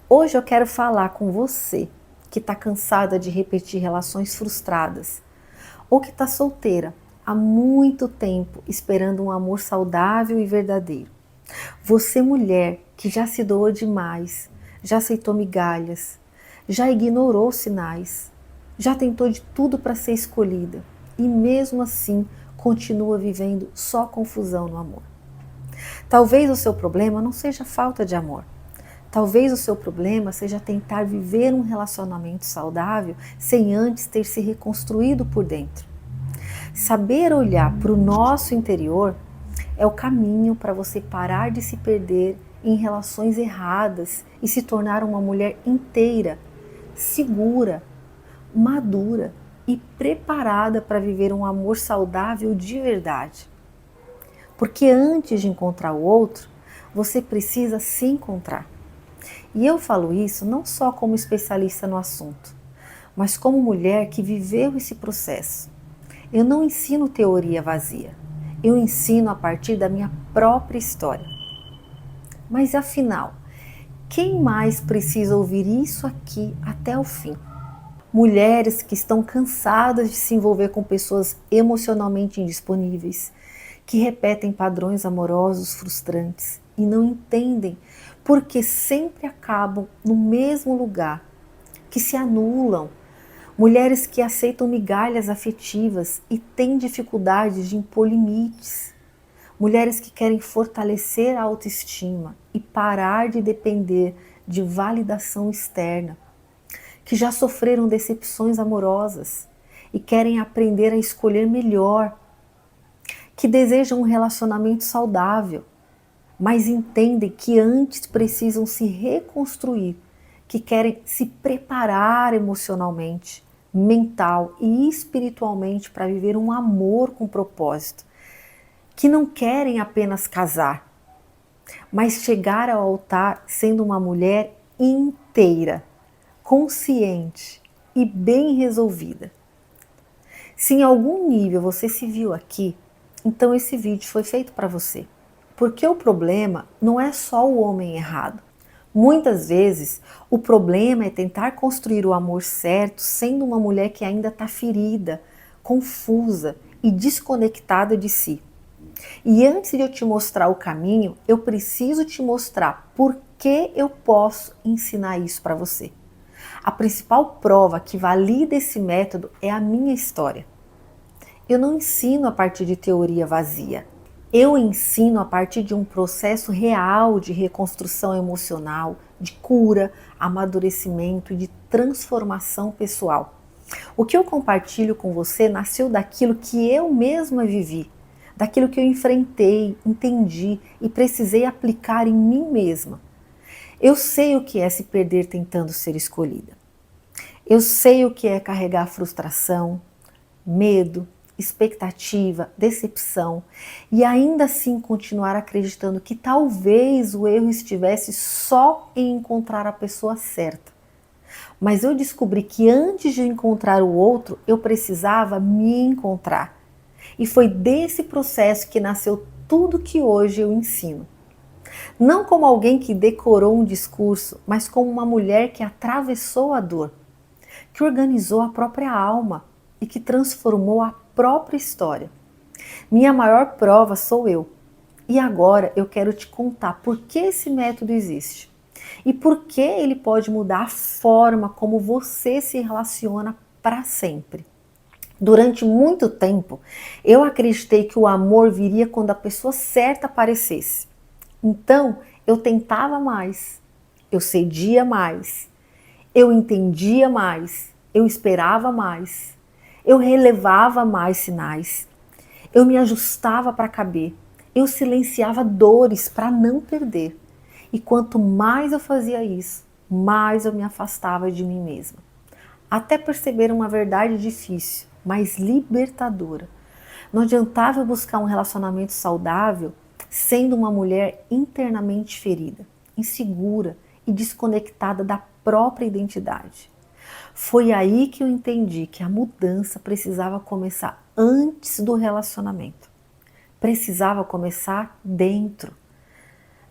Hoje eu quero falar com você que está cansada de repetir relações frustradas ou que está solteira há muito tempo esperando um amor saudável e verdadeiro. Você, mulher que já se doou demais, já aceitou migalhas, já ignorou sinais, já tentou de tudo para ser escolhida e mesmo assim continua vivendo só confusão no amor. Talvez o seu problema não seja falta de amor. Talvez o seu problema seja tentar viver um relacionamento saudável sem antes ter se reconstruído por dentro. Saber olhar para o nosso interior é o caminho para você parar de se perder em relações erradas e se tornar uma mulher inteira, segura, madura e preparada para viver um amor saudável de verdade. Porque antes de encontrar o outro, você precisa se encontrar. E eu falo isso não só como especialista no assunto, mas como mulher que viveu esse processo. Eu não ensino teoria vazia, eu ensino a partir da minha própria história. Mas afinal, quem mais precisa ouvir isso aqui até o fim? Mulheres que estão cansadas de se envolver com pessoas emocionalmente indisponíveis, que repetem padrões amorosos frustrantes e não entendem porque sempre acabam no mesmo lugar, que se anulam. Mulheres que aceitam migalhas afetivas e têm dificuldades de impor limites. Mulheres que querem fortalecer a autoestima e parar de depender de validação externa, que já sofreram decepções amorosas e querem aprender a escolher melhor, que desejam um relacionamento saudável, mas entendem que antes precisam se reconstruir, que querem se preparar emocionalmente, mental e espiritualmente para viver um amor com propósito, que não querem apenas casar, mas chegar ao altar sendo uma mulher inteira, consciente e bem resolvida. Se em algum nível você se viu aqui, então esse vídeo foi feito para você. Porque o problema não é só o homem errado. Muitas vezes o problema é tentar construir o amor certo sendo uma mulher que ainda está ferida, confusa e desconectada de si. E antes de eu te mostrar o caminho, eu preciso te mostrar por que eu posso ensinar isso para você. A principal prova que valida esse método é a minha história. Eu não ensino a partir de teoria vazia. Eu ensino a partir de um processo real de reconstrução emocional, de cura, amadurecimento e de transformação pessoal. O que eu compartilho com você nasceu daquilo que eu mesma vivi, daquilo que eu enfrentei, entendi e precisei aplicar em mim mesma. Eu sei o que é se perder tentando ser escolhida. Eu sei o que é carregar frustração, medo, expectativa, decepção e ainda assim continuar acreditando que talvez o erro estivesse só em encontrar a pessoa certa. Mas eu descobri que antes de encontrar o outro, eu precisava me encontrar. E foi desse processo que nasceu tudo que hoje eu ensino. Não como alguém que decorou um discurso, mas como uma mulher que atravessou a dor, que organizou a própria alma e que transformou a própria história. Minha maior prova sou eu. E agora eu quero te contar por que esse método existe e por que ele pode mudar a forma como você se relaciona para sempre. Durante muito tempo, eu acreditei que o amor viria quando a pessoa certa aparecesse. Então, eu tentava mais, eu cedia mais, eu entendia mais, eu esperava mais, eu relevava mais sinais, eu me ajustava para caber, eu silenciava dores para não perder. E quanto mais eu fazia isso, mais eu me afastava de mim mesma. Até perceber uma verdade difícil, mas libertadora. Não adiantava eu buscar um relacionamento saudável sendo uma mulher internamente ferida, insegura e desconectada da própria identidade. Foi aí que eu entendi que a mudança precisava começar antes do relacionamento. Precisava começar dentro.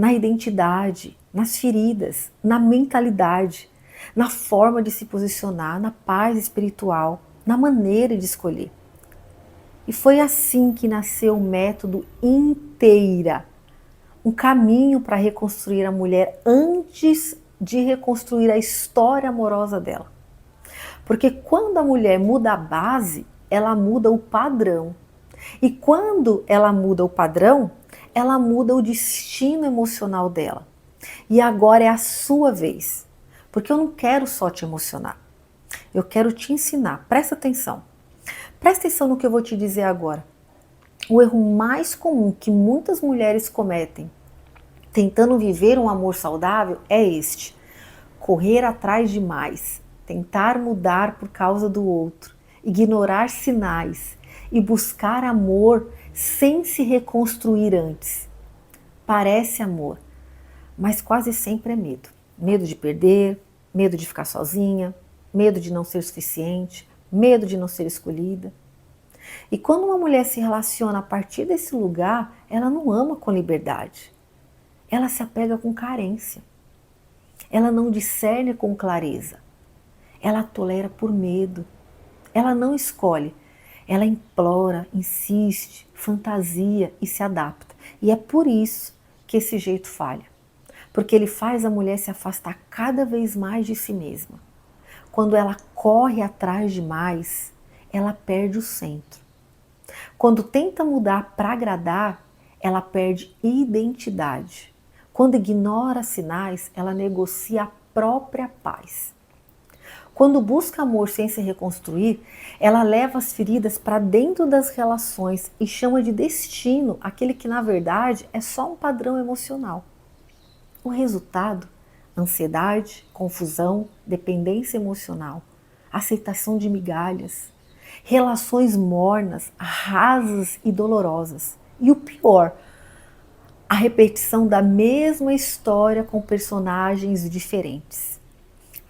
na identidade, nas feridas, na mentalidade, na forma de se posicionar, na paz espiritual, na maneira de escolher. E foi assim que nasceu o método Inteira, um caminho para reconstruir a mulher antes de reconstruir a história amorosa dela. Porque quando a mulher muda a base, ela muda o padrão. E quando ela muda o padrão, ela muda o destino emocional dela. E agora é a sua vez. Porque eu não quero só te emocionar. Eu quero te ensinar. Presta atenção. Presta atenção no que eu vou te dizer agora. O erro mais comum que muitas mulheres cometem tentando viver um amor saudável é este: correr atrás demais, tentar mudar por causa do outro, ignorar sinais e buscar amor sem se reconstruir antes. Parece amor, mas quase sempre é medo. Medo de perder, medo de ficar sozinha, medo de não ser suficiente, medo de não ser escolhida. E quando uma mulher se relaciona a partir desse lugar, ela não ama com liberdade. Ela se apega com carência. Ela não discerne com clareza. Ela tolera por medo. Ela não escolhe. Ela implora, insiste, fantasia e se adapta. E é por isso que esse jeito falha. Porque ele faz a mulher se afastar cada vez mais de si mesma. Quando ela corre atrás demais, ela perde o centro. Quando tenta mudar para agradar, ela perde identidade. Quando ignora sinais, ela negocia a própria paz. Quando busca amor sem se reconstruir, ela leva as feridas para dentro das relações e chama de destino aquele que na verdade é só um padrão emocional. O resultado: ansiedade, confusão, dependência emocional, aceitação de migalhas, relações mornas, rasas e dolorosas. E o pior, a repetição da mesma história com personagens diferentes.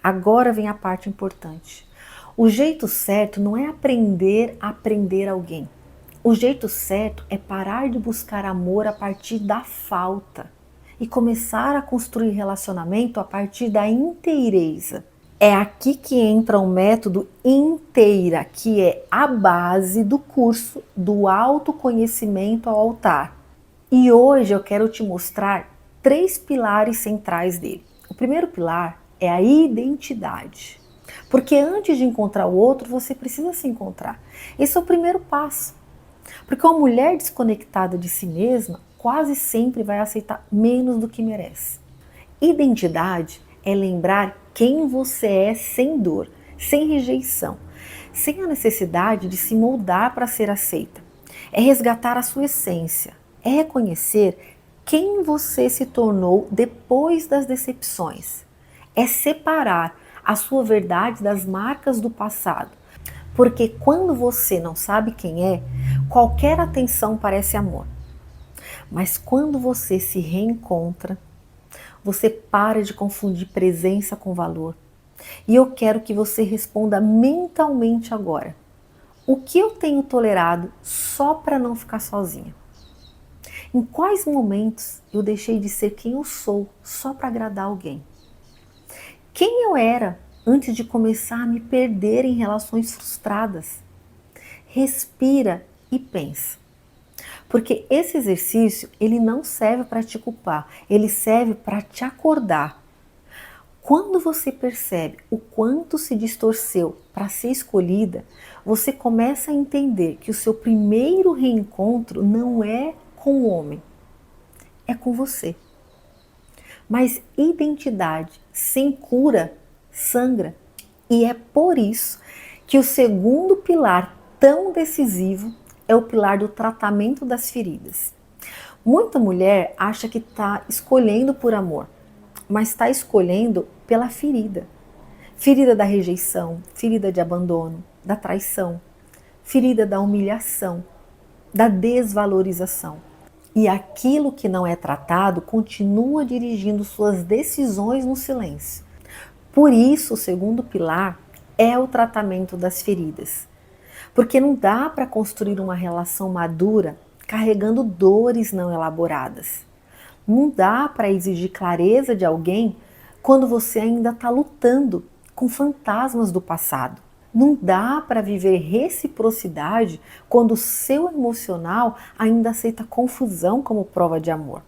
Agora vem a parte importante. O jeito certo não é aprender a aprender alguém. O jeito certo é parar de buscar amor a partir da falta e começar a construir relacionamento a partir da inteireza. É aqui que entra o método Inteira, que é a base do curso do autoconhecimento ao altar. E hoje eu quero te mostrar 3 pilares centrais dele. O primeiro pilar é a identidade. Porque antes de encontrar o outro, você precisa se encontrar. Esse é o primeiro passo. Porque uma mulher desconectada de si mesma quase sempre vai aceitar menos do que merece. Identidade é lembrar quem você é sem dor, sem rejeição, sem a necessidade de se moldar para ser aceita. É resgatar a sua essência, é reconhecer quem você se tornou depois das decepções. É separar a sua verdade das marcas do passado. Porque quando você não sabe quem é, qualquer atenção parece amor. Mas quando você se reencontra, você para de confundir presença com valor. E eu quero que você responda mentalmente agora: o que eu tenho tolerado só para não ficar sozinha? Em quais momentos eu deixei de ser quem eu sou só para agradar alguém? Quem eu era antes de começar a me perder em relações frustradas? Respira e pensa. Porque esse exercício, ele não serve para te culpar, ele serve para te acordar. Quando você percebe o quanto se distorceu para ser escolhida, você começa a entender que o seu primeiro reencontro não é com o homem, é com você. Mas identidade sem cura sangra. E é por isso que o segundo pilar tão decisivo é o pilar do tratamento das feridas. Muita mulher acha que está escolhendo por amor, mas está escolhendo pela ferida. Ferida da rejeição, ferida de abandono, da traição, ferida da humilhação, da desvalorização. E aquilo que não é tratado continua dirigindo suas decisões no silêncio. Por isso, o segundo pilar é o tratamento das feridas. Porque não dá para construir uma relação madura carregando dores não elaboradas. Não dá para exigir clareza de alguém quando você ainda está lutando com fantasmas do passado. Não dá para viver reciprocidade quando o seu emocional ainda aceita confusão como prova de amor.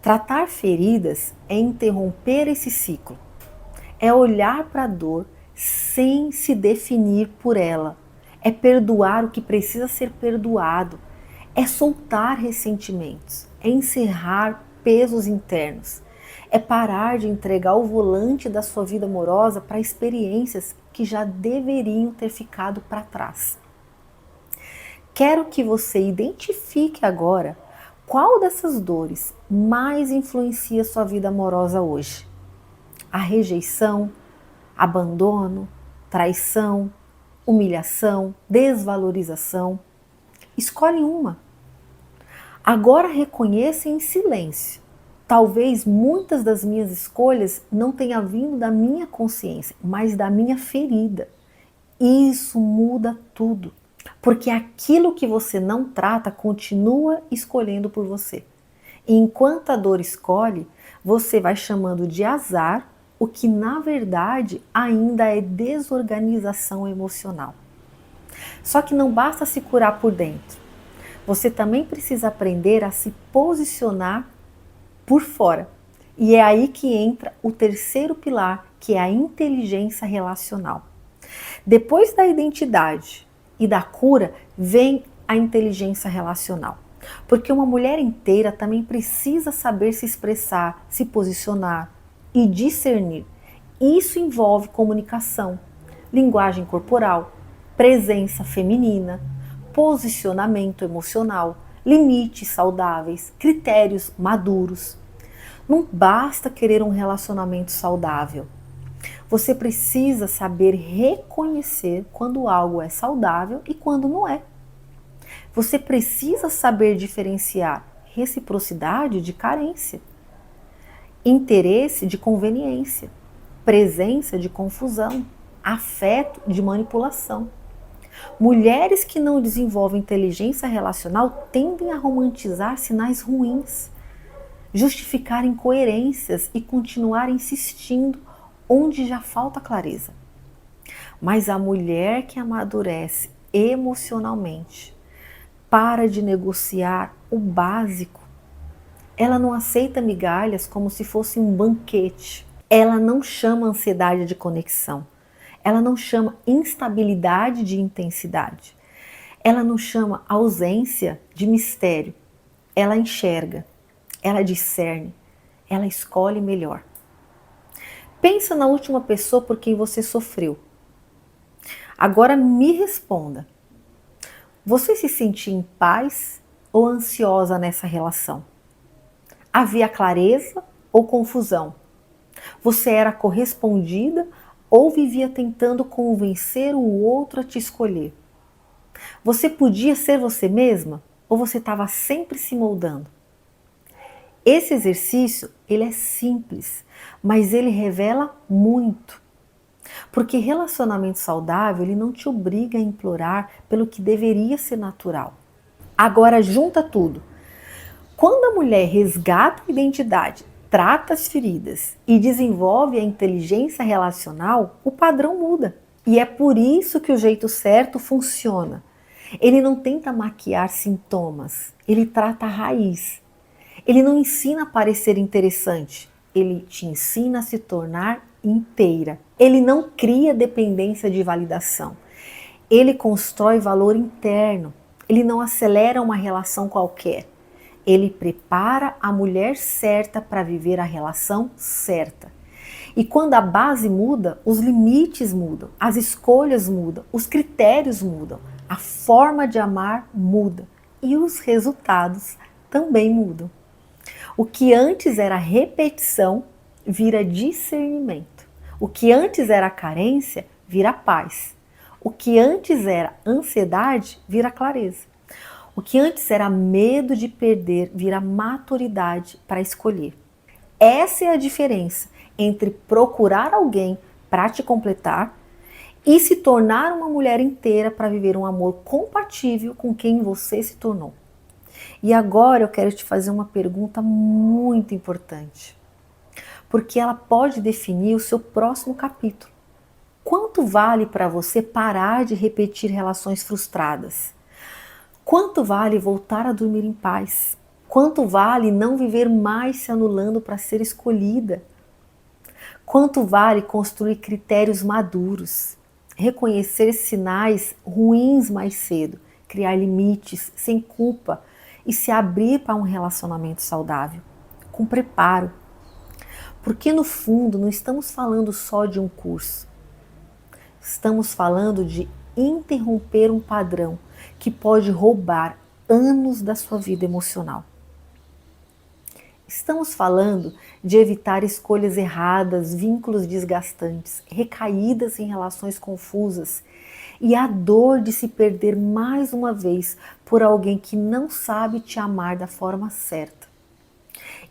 Tratar feridas é interromper esse ciclo, é olhar para a dor sem se definir por ela, é perdoar o que precisa ser perdoado, é soltar ressentimentos, é encerrar pesos internos, é parar de entregar o volante da sua vida amorosa para experiências que já deveriam ter ficado para trás. Quero que você identifique agora qual dessas dores mais influencia sua vida amorosa hoje. A rejeição, abandono, traição, humilhação, desvalorização. Escolhe uma. Agora reconheça em silêncio. Talvez muitas das minhas escolhas não tenham vindo da minha consciência, mas da minha ferida. Isso muda tudo, porque aquilo que você não trata continua escolhendo por você. E enquanto a dor escolhe, você vai chamando de azar o que na verdade ainda é desorganização emocional. Só que não basta se curar por dentro. Você também precisa aprender a se posicionar por fora. E é aí que entra o terceiro pilar, que é a inteligência relacional. Depois da identidade e da cura, vem a inteligência relacional. Porque uma mulher inteira também precisa saber se expressar, se posicionar e discernir. Isso envolve comunicação, linguagem corporal, presença feminina, posicionamento emocional, limites saudáveis, critérios maduros. Não basta querer um relacionamento saudável. Você precisa saber reconhecer quando algo é saudável e quando não é. Você precisa saber diferenciar reciprocidade de carência, interesse de conveniência, presença de confusão, afeto de manipulação. Mulheres que não desenvolvem inteligência relacional tendem a romantizar sinais ruins, justificar incoerências e continuar insistindo onde já falta clareza. Mas a mulher que amadurece emocionalmente para de negociar o básico. Ela não aceita migalhas como se fosse um banquete. Ela não chama ansiedade de conexão. Ela não chama instabilidade de intensidade. Ela não chama ausência de mistério. Ela enxerga, ela discerne, ela escolhe melhor. Pensa na última pessoa por quem você sofreu. Agora me responda. Você se sentia em paz ou ansiosa nessa relação? Havia clareza ou confusão? Você era correspondida ou vivia tentando convencer o outro a te escolher? Você podia ser você mesma ou você estava sempre se moldando? Esse exercício, ele é simples, mas ele revela muito. Porque relacionamento saudável, ele não te obriga a implorar pelo que deveria ser natural. Agora junta tudo. Quando a mulher resgata a identidade, trata as feridas e desenvolve a inteligência relacional, o padrão muda. E é por isso que o jeito certo funciona. Ele não tenta maquiar sintomas, ele trata a raiz. Ele não ensina a parecer interessante, ele te ensina a se tornar inteira. Ele não cria dependência de validação, ele constrói valor interno. Ele não acelera uma relação qualquer. Ele prepara a mulher certa para viver a relação certa. E quando a base muda, os limites mudam, as escolhas mudam, os critérios mudam, a forma de amar muda e os resultados também mudam. O que antes era repetição vira discernimento. O que antes era carência vira paz. O que antes era ansiedade vira clareza. O que antes era medo de perder vira maturidade para escolher. Essa é a diferença entre procurar alguém para te completar e se tornar uma mulher inteira para viver um amor compatível com quem você se tornou. E agora eu quero te fazer uma pergunta muito importante, porque ela pode definir o seu próximo capítulo. Quanto vale para você parar de repetir relações frustradas? Quanto vale voltar a dormir em paz? Quanto vale não viver mais se anulando para ser escolhida? Quanto vale construir critérios maduros? Reconhecer sinais ruins mais cedo, criar limites sem culpa e se abrir para um relacionamento saudável, com preparo. Porque no fundo não estamos falando só de um curso, estamos falando de interromper um padrão que pode roubar anos da sua vida emocional. Estamos falando de evitar escolhas erradas, vínculos desgastantes, recaídas em relações confusas e a dor de se perder mais uma vez por alguém que não sabe te amar da forma certa.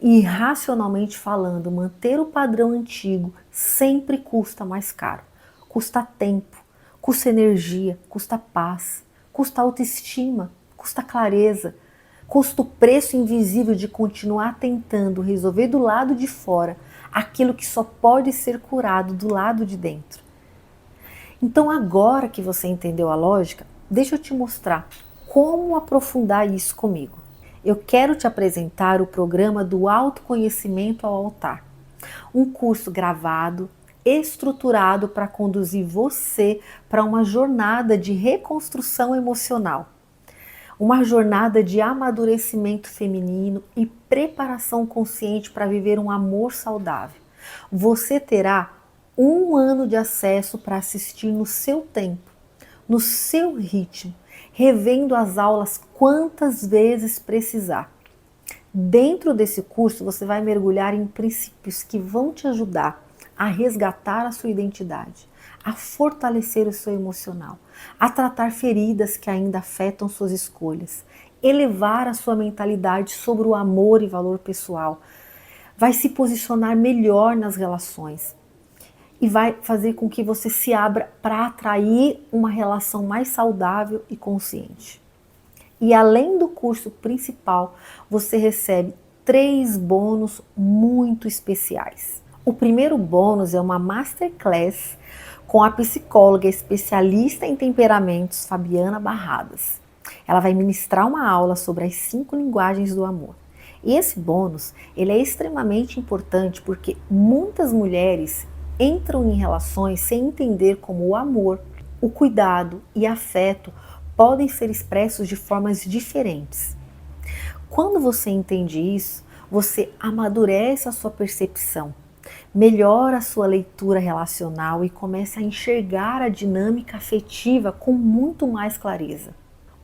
E racionalmente falando, manter o padrão antigo sempre custa mais caro. Custa tempo, custa energia, custa paz, custa autoestima, custa clareza, custa o preço invisível de continuar tentando resolver do lado de fora aquilo que só pode ser curado do lado de dentro. Então agora que você entendeu a lógica, deixa eu te mostrar como aprofundar isso comigo. Eu quero te apresentar o programa do Autoconhecimento ao Altar, um curso gravado, estruturado para conduzir você para uma jornada de reconstrução emocional, uma jornada de amadurecimento feminino e preparação consciente para viver um amor saudável. Você terá 1 ano de acesso para assistir no seu tempo, no seu ritmo, revendo as aulas quantas vezes precisar. Dentro desse curso você vai mergulhar em princípios que vão te ajudar a resgatar a sua identidade, a fortalecer o seu emocional, a tratar feridas que ainda afetam suas escolhas, elevar a sua mentalidade sobre o amor e valor pessoal, vai se posicionar melhor nas relações e vai fazer com que você se abra para atrair uma relação mais saudável e consciente. E além do curso principal, você recebe 3 bônus muito especiais. O primeiro bônus é uma masterclass com a psicóloga especialista em temperamentos, Fabiana Barradas. Ela vai ministrar uma aula sobre as 5 linguagens do amor. E esse bônus, ele é extremamente importante porque muitas mulheres entram em relações sem entender como o amor, o cuidado e afeto podem ser expressos de formas diferentes. Quando você entende isso, você amadurece a sua percepção, melhora a sua leitura relacional e começa a enxergar a dinâmica afetiva com muito mais clareza.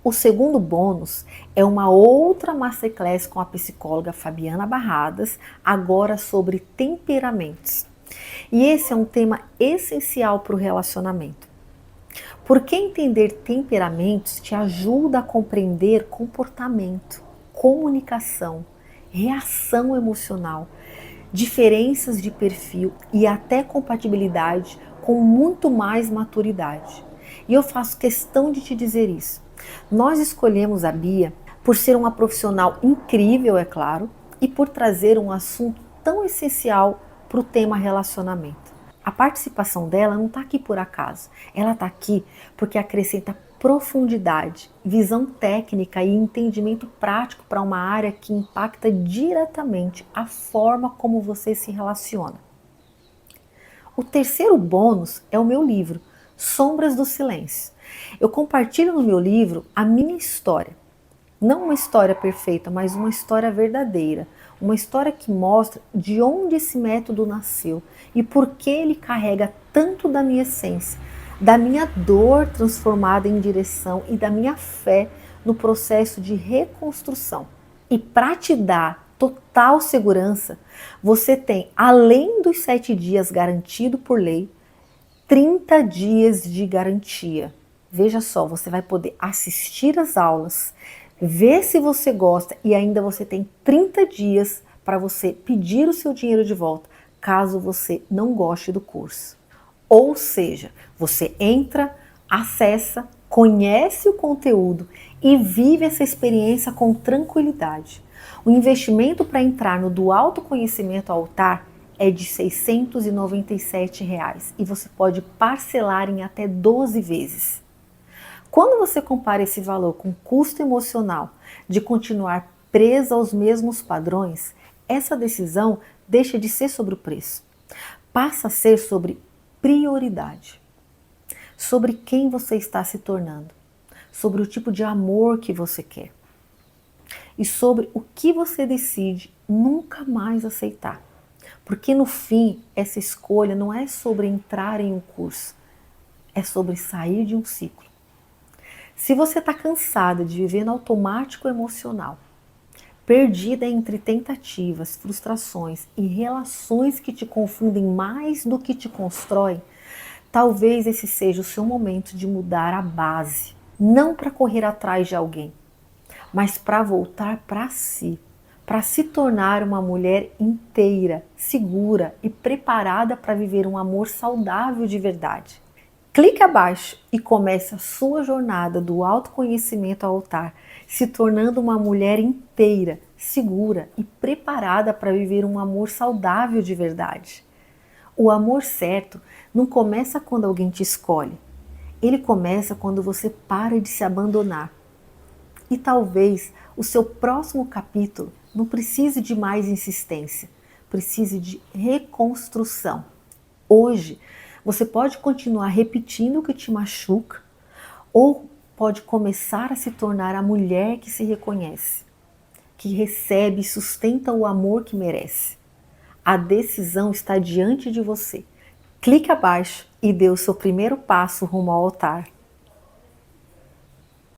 O segundo bônus é uma outra masterclass com a psicóloga Fabiana Barradas, agora sobre temperamentos. E esse é um tema essencial para o relacionamento. Porque entender temperamentos te ajuda a compreender comportamento, comunicação, reação emocional, diferenças de perfil e até compatibilidade com muito mais maturidade. E eu faço questão de te dizer isso. Nós escolhemos a Bia por ser uma profissional incrível, é claro, e por trazer um assunto tão essencial para o tema relacionamento. A participação dela não está aqui por acaso, ela está aqui porque acrescenta profundidade, visão técnica e entendimento prático para uma área que impacta diretamente a forma como você se relaciona. O terceiro bônus é o meu livro, Sombras do Silêncio. Eu compartilho no meu livro a minha história. Não uma história perfeita, mas uma história verdadeira. Uma história que mostra de onde esse método nasceu e por que ele carrega tanto da minha essência, da minha dor transformada em direção e da minha fé no processo de reconstrução. E para te dar total segurança, você tem, além dos 7 dias garantido por lei, 30 dias de garantia. Veja só, você vai poder assistir às aulas, ver se você gosta e ainda você tem 30 dias para você pedir o seu dinheiro de volta, caso você não goste do curso. Ou seja, você entra, acessa, conhece o conteúdo e vive essa experiência com tranquilidade. O investimento para entrar no do autoconhecimento ao altar é de R$ 697 e você pode parcelar em até 12 vezes. Quando você compara esse valor com o custo emocional de continuar presa aos mesmos padrões, essa decisão deixa de ser sobre o preço, passa a ser sobre prioridade, sobre quem você está se tornando, sobre o tipo de amor que você quer e sobre o que você decide nunca mais aceitar. Porque no fim, essa escolha não é sobre entrar em um curso, é sobre sair de um ciclo. Se você está cansada de viver no automático emocional, perdida entre tentativas, frustrações e relações que te confundem mais do que te constroem, talvez esse seja o seu momento de mudar a base, não para correr atrás de alguém, mas para voltar para si, para se tornar uma mulher inteira, segura e preparada para viver um amor saudável de verdade. Clique abaixo e comece a sua jornada do autoconhecimento ao altar, se tornando uma mulher inteira, segura e preparada para viver um amor saudável de verdade. O amor certo não começa quando alguém te escolhe. Ele começa quando você para de se abandonar. E talvez o seu próximo capítulo não precise de mais insistência, precise de reconstrução. Hoje, você pode continuar repetindo o que te machuca ou pode começar a se tornar a mulher que se reconhece, que recebe e sustenta o amor que merece. A decisão está diante de você. Clique abaixo e dê o seu primeiro passo rumo ao altar.